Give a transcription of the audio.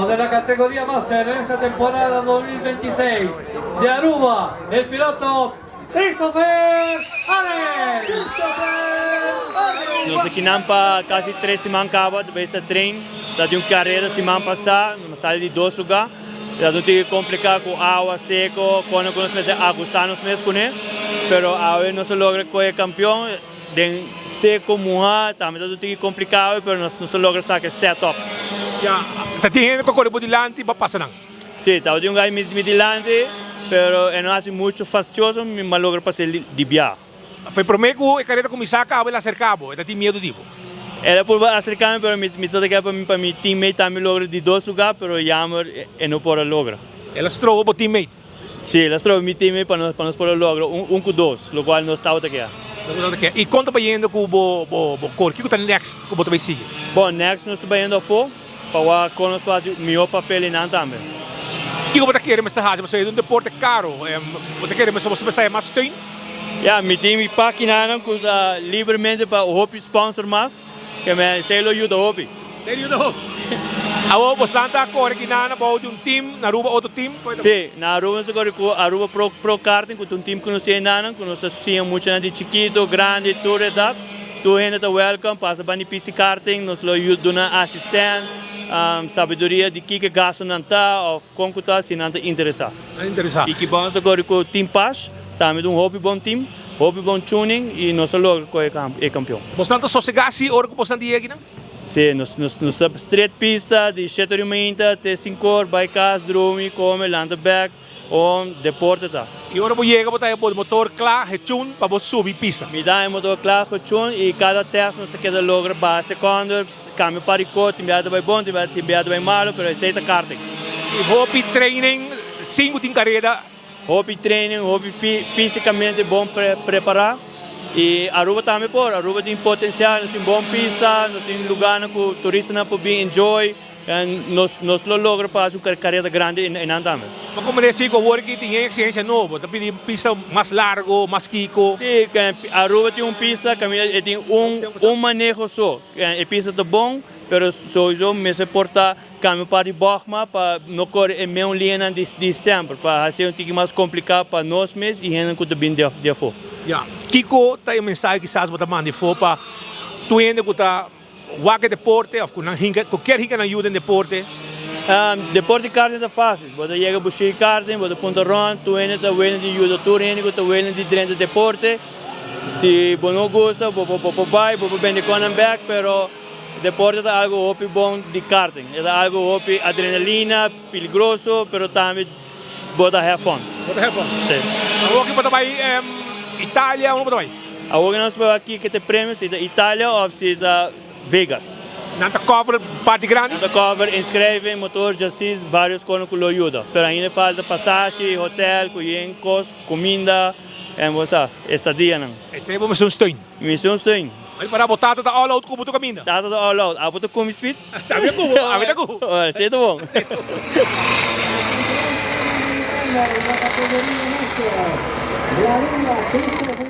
de la categoría Master en esta temporada 2026 de Aruba, el piloto Christopher Allen. Nós aqui não para quase 3 semanas acaba de esse treino, já tem uma carreira semana passada, uma sala de 2 lugares, já não tem que complicar com água seco, quando nós meses ajustar nos meses com ele, mas agora não se logra correr campeão, de seco, mojar, também não tem que complicar, mas nós não se logra sacar setup. Ya, tatihin ko corre por delante ba passa não. Sim, está tem um guy me delante, mas não é muito fastidioso, mas logra passar de viagem. Foi prometo e carreta começar a ela acercava, e tem medo tipo. Era por acercarme, pero me toca que para mi teammate también logra de 2 lugares, pero Yammer no puede lograr. Ela estrou o teammate. Sí, las trova mi teammate para nos poder lograr un con 2, lo cual no está outra aqui. E conta para indo com o cor, que tá next com o vai seguir. Bom, next nós estamos indo a for, para com nós fazer o meu papel em também. Que você quer mais tarde, você é um deporte caro, você quer mais você sai mais steun. Ja, mi team pakinaan com livremente para o Hopi sponsor mas, que me sei lo ajuda Hopi. Ele não. Awo po Santa Cor que na about um team, na Aruba outro team. Sim, na Aruba se corre com Aruba Pro Karting, com um time que nós sei nana, que nós associamos muito de chiquito, grande, tudo edad. Tu gente tá welcome, passa para PC Karting, nós lo ajuda na assistente, sabedoria de que gasto não tá, ou como que tá, se não tá interessado. Interessante. E que bom se corre com o Team Pass, também um Hopi bom team, Hopi bom tuning e nós logo é campeão. Bastante sossegasi, hora que bastante ia aqui não? Sim, nós estamos street pista, de 7h30 até 5h, bypass, drone, come, land back, deporte tá. E hora que chega, botar o motor claro, retune, para você subir pista. Me dá o motor claro, retune, e cada teste nós quer logra base segundo, câmbio para o timbiado vai bom, timbiado vai malo, mas aceita karting. E Hopi training, 5 de carreira. Hopi training, Hopi fisicamente bom preparar. E Aruba também por, Aruba tem potencial, nós temos boa pista, nós temos lugar que o turista pode enjoy, nós lo logra para uma carreira grande em também. Mas como disse, o work tem experiência nova, tem pista mais largo, mais kiko. Sim, Aruba tem uma pista, que tem manejo só, a pista é bom, mas só me se porta caminho para baixo, para não correr a mesma linha de sempre, para ser um pouco mais complicado para nós mesmos e gente que também de fora. Ja, Kiko tem mensagem que sabe botar mande for para tu ainda que tá waga deporte, of qualquer rica na ajuda em deporte. Deporte karting é fácil, você chega a buscar karting, você ponta run, tu ainda está vendo de ajuda, tu ainda está vendo de dentro do deporte. Se você não gosta, você vai, você vem de con back, pero deporte é algo bom de karting, é algo adrenalina, peligroso, pero também você have fun. Botar have fun. Sim. Agora que botar vai Itália, vamos botar vai. Agora nós vamos aqui que tem prêmio, se da Itália ou se da Vegas. Nanta cover parte grande. Nanta cover, inscreve, motor, chassis, vários coisas que lo ajuda. Pero ainda falta passagem, hotel, cuyencos, comida, estadia não. Esse é uma missão stein. Missão stein. Aí para botar toda all out como tu caminha. Tá tudo all out. Apo tu come speed? Sabe como? A vida como? Olha, sei bom. La categoría Master, la Aruba, Christopher